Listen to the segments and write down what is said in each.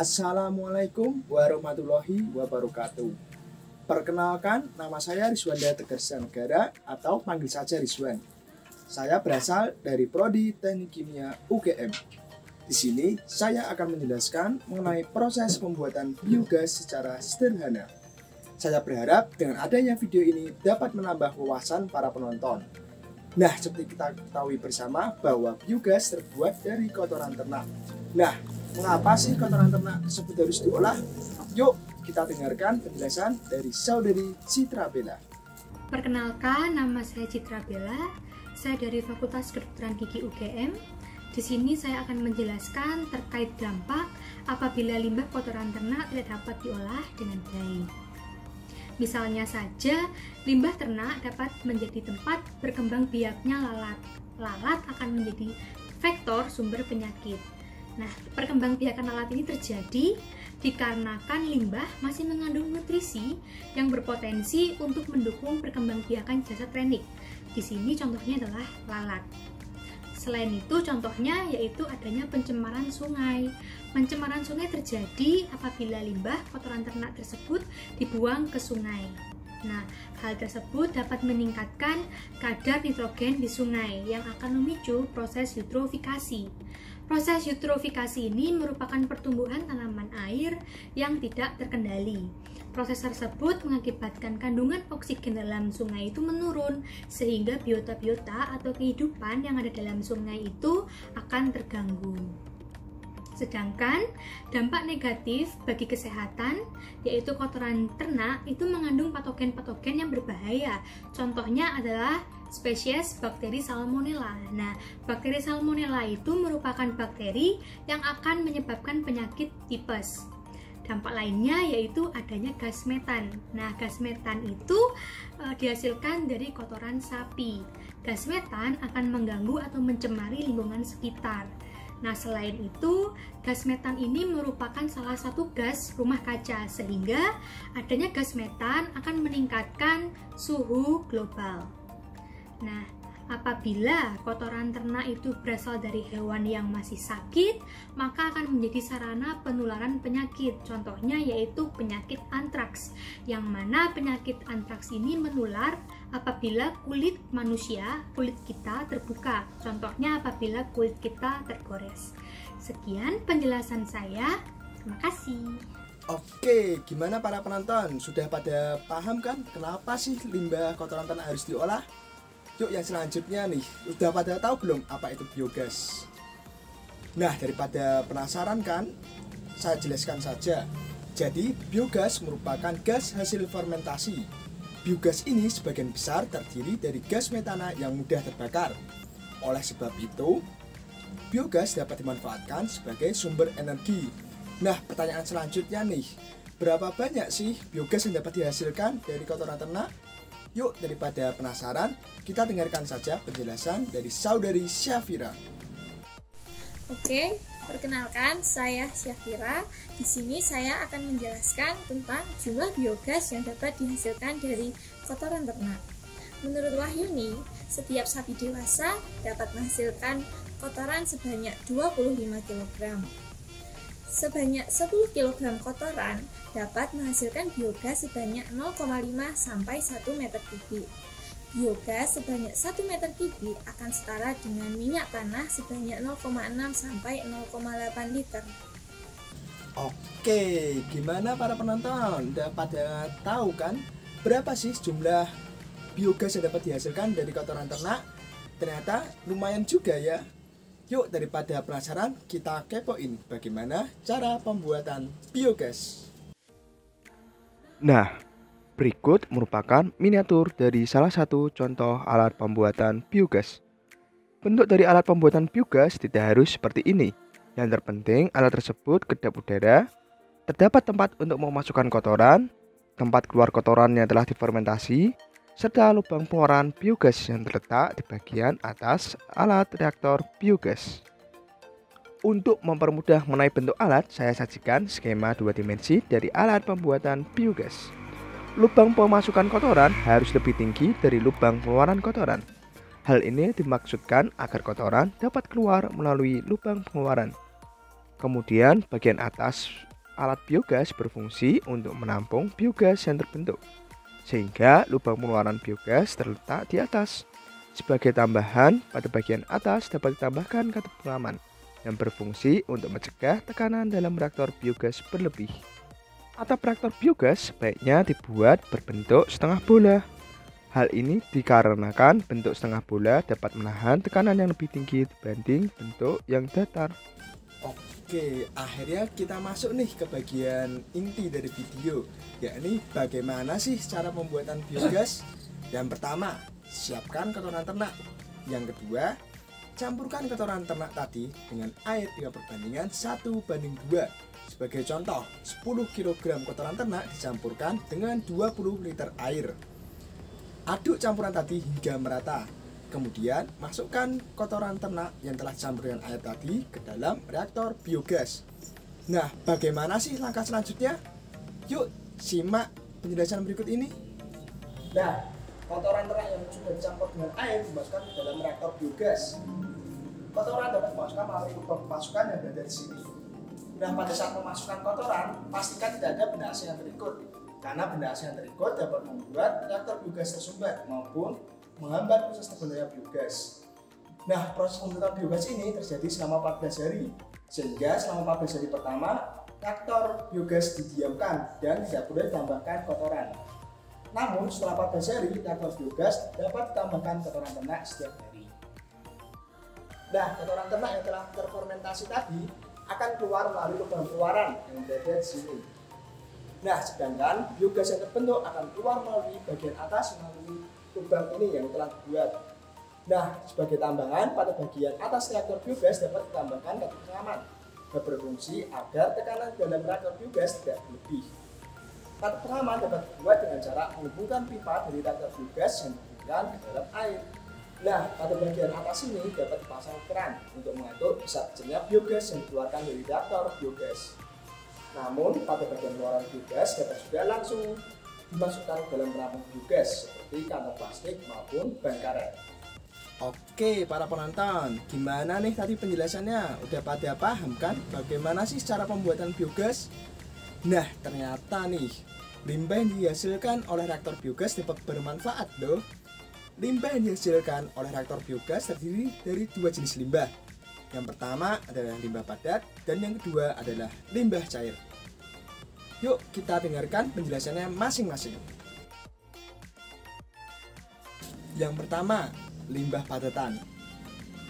Assalamualaikum warahmatullahi wabarakatuh. Perkenalkan, nama saya Rizwanda Tegarsa Negara atau panggil saja Rizwan. Saya berasal dari Prodi Teknik Kimia UGM. Di sini saya akan menjelaskan mengenai proses pembuatan biogas secara sederhana. Saya berharap dengan adanya video ini dapat menambah wawasan para penonton. Nah, seperti kita ketahui bersama bahwa biogas terbuat dari kotoran ternak. Nah, mengapa sih kotoran ternak tersebut harus diolah? Yuk, kita dengarkan penjelasan dari saudari Citra Bella. Perkenalkan, nama saya Citra Bella. Saya dari Fakultas Kedokteran Gigi UGM. Di sini saya akan menjelaskan terkait dampak apabila limbah kotoran ternak tidak dapat diolah dengan baik. Misalnya saja, limbah ternak dapat menjadi tempat berkembang biaknya lalat. Lalat akan menjadi vektor sumber penyakit. Nah, perkembangbiakan lalat ini terjadi dikarenakan limbah masih mengandung nutrisi yang berpotensi untuk mendukung perkembangbiakan jasad renik. Di sini contohnya adalah lalat. Selain itu, contohnya yaitu adanya pencemaran sungai. Pencemaran sungai terjadi apabila limbah kotoran ternak tersebut dibuang ke sungai. Nah, hal tersebut dapat meningkatkan kadar nitrogen di sungai yang akan memicu proses eutrofikasi. Proses eutrofikasi ini merupakan pertumbuhan tanaman air yang tidak terkendali. Proses tersebut mengakibatkan kandungan oksigen dalam sungai itu menurun, sehingga biota-biota atau kehidupan yang ada dalam sungai itu akan terganggu. Sedangkan dampak negatif bagi kesehatan, yaitu kotoran ternak itu mengandung patogen-patogen yang berbahaya. Contohnya adalah spesies bakteri Salmonella. Nah, bakteri Salmonella itu merupakan bakteri yang akan menyebabkan penyakit tipes. Dampak lainnya yaitu adanya gas metan. Nah, gas metan itu dihasilkan dari kotoran sapi. Gas metan akan mengganggu atau mencemari lingkungan sekitar. Nah, selain itu, gas metan ini merupakan salah satu gas rumah kaca, sehingga adanya gas metan akan meningkatkan suhu global. Nah, apabila kotoran ternak itu berasal dari hewan yang masih sakit, maka akan menjadi sarana penularan penyakit. Contohnya yaitu penyakit antraks, yang mana penyakit antraks ini menular apabila kulit manusia, kulit kita terbuka. Contohnya apabila kulit kita tergores. Sekian penjelasan saya. Terima kasih. Oke, gimana para penonton? Sudah pada paham kan kenapa sih limbah kotoran ternak harus diolah? Yuk yang selanjutnya nih, udah pada tahu belum apa itu biogas? Nah, daripada penasaran kan, saya jelaskan saja. Jadi, biogas merupakan gas hasil fermentasi. Biogas ini sebagian besar terdiri dari gas metana yang mudah terbakar. Oleh sebab itu, biogas dapat dimanfaatkan sebagai sumber energi. Nah, pertanyaan selanjutnya nih, berapa banyak sih biogas yang dapat dihasilkan dari kotoran ternak? Yuk, daripada penasaran, kita dengarkan saja penjelasan dari saudari Syafira. Oke, perkenalkan saya Syafira. Di sini saya akan menjelaskan tentang jumlah biogas yang dapat dihasilkan dari kotoran ternak. Menurut Wahyuni, setiap sapi dewasa dapat menghasilkan kotoran sebanyak 25 kg. Sebanyak 10 kg kotoran dapat menghasilkan biogas sebanyak 0,5 sampai 1 meter kubik. Biogas sebanyak 1 meter kubik akan setara dengan minyak tanah sebanyak 0,6 sampai 0,8 liter. Oke, gimana para penonton? Udah pada tahu kan berapa sih jumlah biogas yang dapat dihasilkan dari kotoran ternak? Ternyata lumayan juga ya. Yuk, daripada penasaran, kita kepoin bagaimana cara pembuatan biogas. Nah, berikut merupakan miniatur dari salah satu contoh alat pembuatan biogas. Bentuk dari alat pembuatan biogas tidak harus seperti ini. Yang terpenting, alat tersebut kedap udara, terdapat tempat untuk memasukkan kotoran, tempat keluar kotoran yang telah difermentasi, serta lubang pengeluaran biogas yang terletak di bagian atas alat reaktor biogas. Untuk mempermudah mengenai bentuk alat, saya sajikan skema 2 dimensi dari alat pembuatan biogas. Lubang pemasukan kotoran harus lebih tinggi dari lubang pengeluaran kotoran. Hal ini dimaksudkan agar kotoran dapat keluar melalui lubang pengeluaran. Kemudian bagian atas alat biogas berfungsi untuk menampung biogas yang terbentuk, sehingga lubang pengeluaran biogas terletak di atas. Sebagai tambahan, pada bagian atas dapat ditambahkan katup pengaman yang berfungsi untuk mencegah tekanan dalam reaktor biogas berlebih. Atap reaktor biogas sebaiknya dibuat berbentuk setengah bola. Hal ini dikarenakan bentuk setengah bola dapat menahan tekanan yang lebih tinggi dibanding bentuk yang datar. Oke, akhirnya kita masuk nih ke bagian inti dari video, yakni bagaimana sih cara pembuatan biogas. Yang pertama, siapkan kotoran ternak. Yang kedua, campurkan kotoran ternak tadi dengan air dengan perbandingan 1:2. Sebagai contoh, 10 kg kotoran ternak dicampurkan dengan 20 liter air. Aduk campuran tadi hingga merata. Kemudian masukkan kotoran ternak yang telah dicampur dengan air tadi ke dalam reaktor biogas. Nah, bagaimana sih langkah selanjutnya? Yuk, simak penjelasan berikut ini. Nah, kotoran ternak yang sudah dicampur dengan air dimasukkan ke dalam reaktor biogas. Kotoran dapat dimasukkan melalui lubang pemasukan yang berada di sini. Nah, pada saat memasukkan kotoran, pastikan tidak ada benda asing yang terikut, karena benda asing yang terikut dapat membuat reaktor biogas tersumbat maupun menghambat proses terbentuknya biogas. Nah, proses pembentukan biogas ini terjadi selama 14 hari, sehingga selama 14 hari pertama, reaktor biogas didiamkan dan tidak boleh ditambahkan kotoran. Namun, setelah 14 hari, reaktor biogas dapat ditambahkan kotoran ternak setiap hari. Nah, kotoran ternak yang telah terfermentasi tadi akan keluar melalui lubang keluaran yang berada di sini. Nah, sedangkan biogas yang terbentuk akan keluar melalui bagian atas melalui lubang ini yang telah dibuat. Nah, sebagai tambahan, pada bagian atas reaktor biogas dapat ditambahkan katup pengaman yang berfungsi agar tekanan dalam reaktor biogas tidak berlebih. Katup pengaman dapat dibuat dengan cara menghubungkan pipa dari reaktor biogas yang dihubungkan ke dalam air. Nah, pada bagian atas ini dapat dipasang keran untuk mengatur besar kecilnya biogas yang dikeluarkan dari reaktor biogas. Namun, pada bagian luaran biogas dapat juga langsung dimasukkan ke dalam penampung biogas seperti kantong plastik maupun ban karet. Oke, para penonton, gimana nih tadi penjelasannya? Udah pada paham kan bagaimana sih cara pembuatan biogas? Nah, ternyata nih limbah yang dihasilkan oleh reaktor biogas dapat bermanfaat loh. Limbah yang dihasilkan oleh reaktor biogas terdiri dari dua jenis limbah. Yang pertama adalah limbah padat dan yang kedua adalah limbah cair. Yuk kita dengarkan penjelasannya masing-masing. Yang pertama, limbah padatan.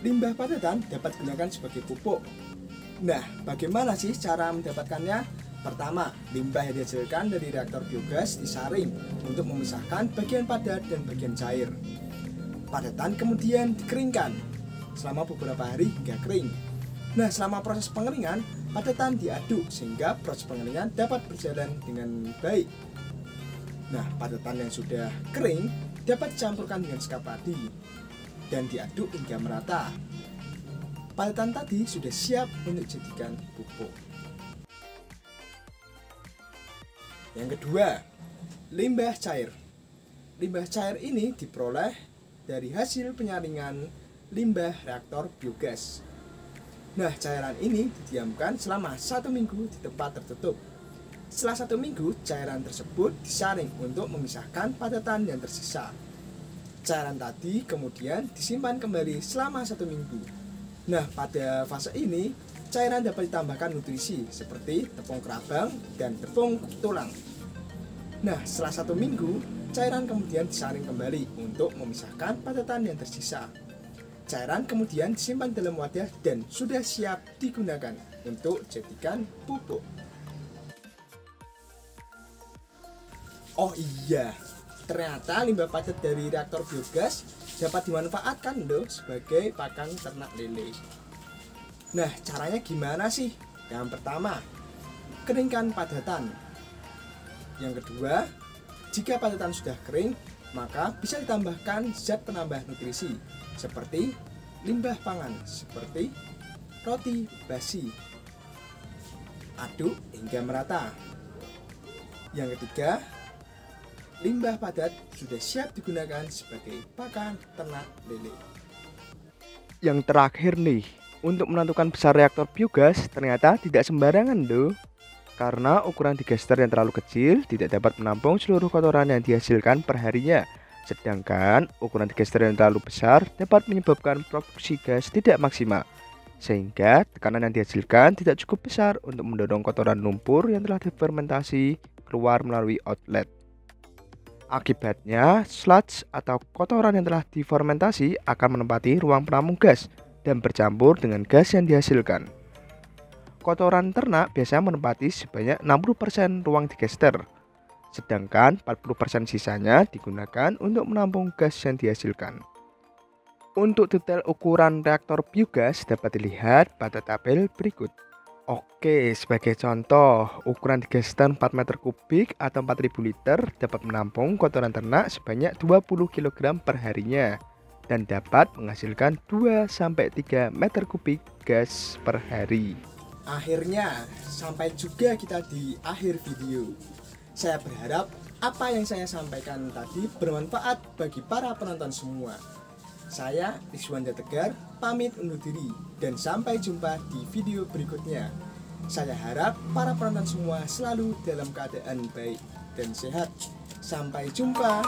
Limbah padatan dapat digunakan sebagai pupuk. Nah, bagaimana sih cara mendapatkannya? Pertama, limbah yang dihasilkan dari reaktor biogas disaring untuk memisahkan bagian padat dan bagian cair. Padatan kemudian dikeringkan selama beberapa hari hingga kering. Nah, selama proses pengeringan, padatan diaduk sehingga proses pengeringan dapat berjalan dengan baik. Nah, padatan yang sudah kering dapat dicampurkan dengan sekap padi dan diaduk hingga merata. Padatan tadi sudah siap untuk dijadikan pupuk. Yang kedua, limbah cair. Limbah cair ini diperoleh dari hasil penyaringan limbah reaktor biogas. Nah, cairan ini didiamkan selama 1 minggu di tempat tertutup. Setelah 1 minggu, cairan tersebut disaring untuk memisahkan padatan yang tersisa. Cairan tadi kemudian disimpan kembali selama 1 minggu. Nah, pada fase ini, cairan dapat ditambahkan nutrisi seperti tepung kerabang dan tepung tulang. Nah, setelah 1 minggu, cairan kemudian disaring kembali untuk memisahkan padatan yang tersisa. Cairan kemudian disimpan dalam wadah dan sudah siap digunakan untuk jadikan pupuk. Oh iya, ternyata limbah padat dari reaktor biogas dapat dimanfaatkan loh sebagai pakan ternak lele. Nah, caranya gimana sih? Yang pertama, keringkan padatan. Yang kedua, jika padatan sudah kering, maka bisa ditambahkan zat penambah nutrisi seperti limbah pangan seperti roti basi. Aduk hingga merata. Yang ketiga, limbah padat sudah siap digunakan sebagai pakan ternak lele. Yang terakhir nih, untuk menentukan besar reaktor biogas ternyata tidak sembarangan loh. Karena ukuran digester yang terlalu kecil tidak dapat menampung seluruh kotoran yang dihasilkan perharinya. Sedangkan ukuran digester yang terlalu besar dapat menyebabkan produksi gas tidak maksimal. Sehingga tekanan yang dihasilkan tidak cukup besar untuk mendorong kotoran lumpur yang telah difermentasi keluar melalui outlet. Akibatnya, sludge atau kotoran yang telah difermentasi akan menempati ruang penampung gas dan bercampur dengan gas yang dihasilkan. Kotoran ternak biasanya menempati sebanyak 60% ruang digester, sedangkan 40% sisanya digunakan untuk menampung gas yang dihasilkan. Untuk detail ukuran reaktor biogas dapat dilihat pada tabel berikut. Oke, sebagai contoh, ukuran digester 4 meter kubik atau 4000 liter dapat menampung kotoran ternak sebanyak 20 kg per harinya dan dapat menghasilkan 2-3 meter kubik gas per hari. Akhirnya, sampai juga kita di akhir video. Saya berharap apa yang saya sampaikan tadi bermanfaat bagi para penonton semua. Saya, Rizwanda Tegar, pamit undur diri dan sampai jumpa di video berikutnya. Saya harap para penonton semua selalu dalam keadaan baik dan sehat. Sampai jumpa.